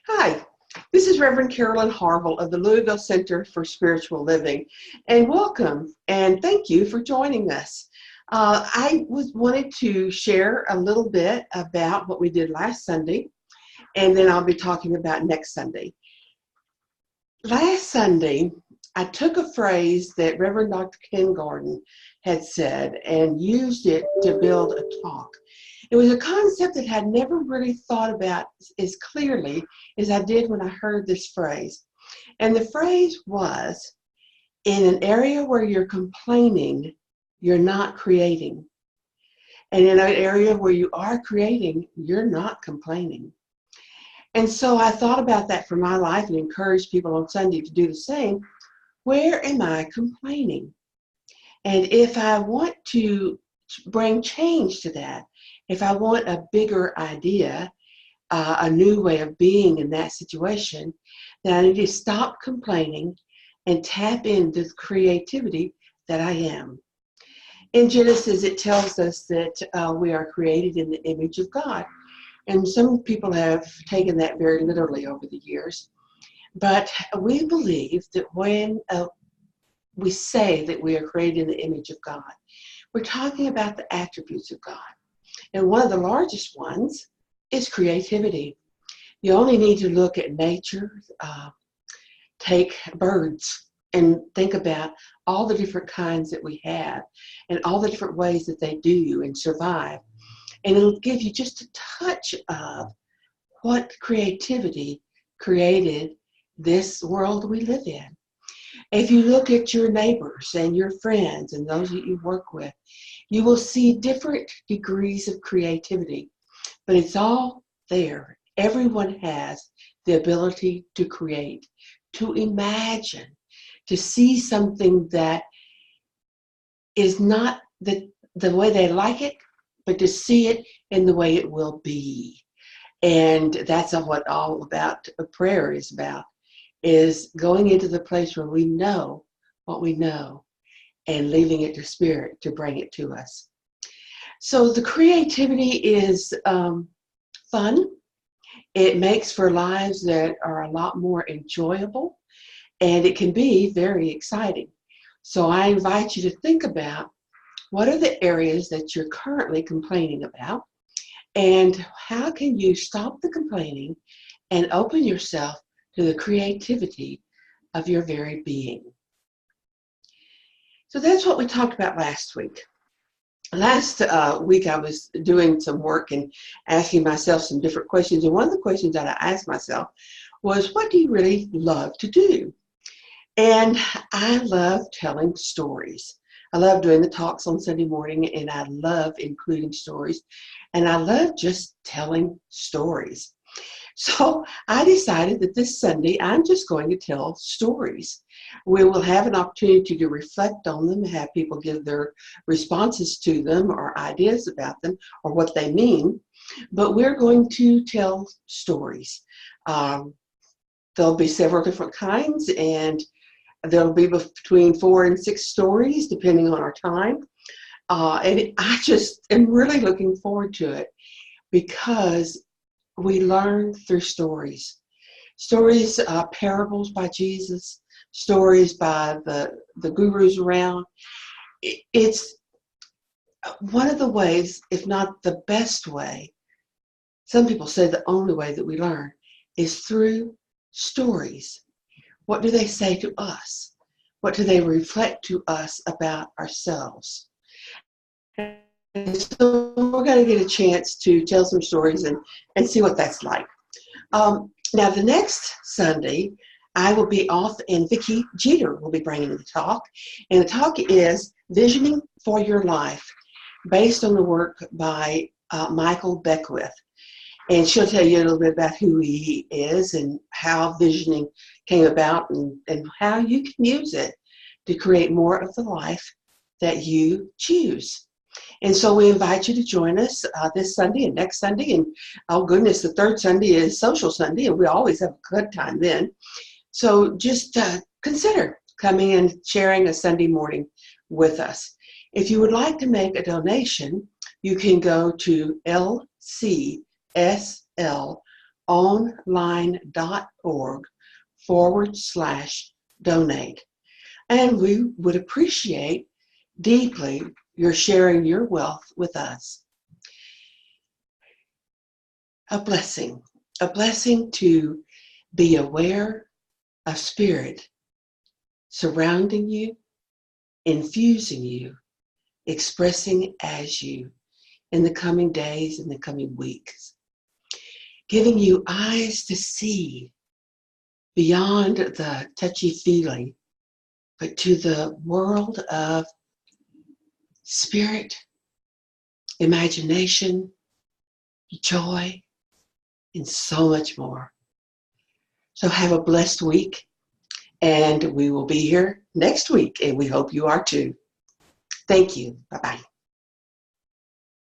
Hi, this is Reverend Carolyn Harvill of the Louisville Center for Spiritual Living, and welcome and thank you for joining us. Wanted to share a little bit about what we did last Sunday, and then I'll be talking about next Sunday. Last Sunday, I took a phrase that Reverend Dr. Ken Gordon had said and used it to build a talk. It was a concept that I'd never really thought about as clearly as I did when I heard this phrase. And the phrase was, in an area where you're complaining, you're not creating. And in an area where you are creating, you're not complaining. And so I thought about that for my life and encouraged people on Sunday to do the same. Where am I complaining? And if I want to bring change to that, if I want a bigger idea, a new way of being in that situation, then I need to stop complaining and tap into the creativity that I am. In Genesis, it tells us that we are created in the image of God. And some people have taken that very literally over the years. But we believe that when we say that we are created in the image of God, we're talking about the attributes of God. And one of the largest ones is creativity. You only need to look at nature, take birds, and think about all the different kinds that we have and all the different ways that they do and survive. And it'll give you just a touch of what creativity created this world we live in. If you look at your neighbors and your friends and those that you work with, you will see different degrees of creativity, but it's all there. Everyone has the ability to create, to imagine, to see something that is not the way they like it, but to see it in the way it will be. And that's what all about prayer is about, is going into the place where we know what we know and leaving it to Spirit to bring it to us. So the creativity is fun. It makes for lives that are a lot more enjoyable, and it can be very exciting. So I invite you to think about what are the areas that you're currently complaining about, and how can you stop the complaining and open yourself to the creativity of your very being. So that's what we talked about last week. Last week I was doing some work and asking myself some different questions. And one of the questions that I asked myself was, what do you really love to do? And I love telling stories. I love doing the talks on Sunday morning, and I love including stories. And I love just telling stories. So I decided that this Sunday, I'm just going to tell stories. We will have an opportunity to reflect on them, have people give their responses to them or ideas about them or what they mean. But we're going to tell stories. There'll be several different kinds, and there'll be between 4 and 6 stories, depending on our time. And I just am really looking forward to it, because we learn through stories. Stories, parables by Jesus, stories by the gurus around. It's one of the ways, if not the best way, some people say the only way that we learn is through stories. What do they say to us? What do they reflect to us about ourselves? And so we're going to get a chance to tell some stories and see what that's like. Now, the next Sunday, I will be off, and Vicki Jeter will be bringing the talk. And the talk is Visioning for Your Life, based on the work by Michael Beckwith. And she'll tell you a little bit about who he is and how visioning came about, and how you can use it to create more of the life that you choose. And so we invite you to join us this Sunday and next Sunday. And oh goodness, the third Sunday is Social Sunday, and we always have a good time then. So just consider coming and sharing a Sunday morning with us. If you would like to make a donation, you can go to LCSL online.org/donate. And we would appreciate deeply your sharing your wealth with us. A blessing to be aware of spirit surrounding you, infusing you, expressing as you in the coming days and the coming weeks, giving you eyes to see beyond the touchy-feely, but to the world of spirit, imagination, joy, and so much more. So have a blessed week, and we will be here next week, and we hope you are too. Thank you. Bye-bye.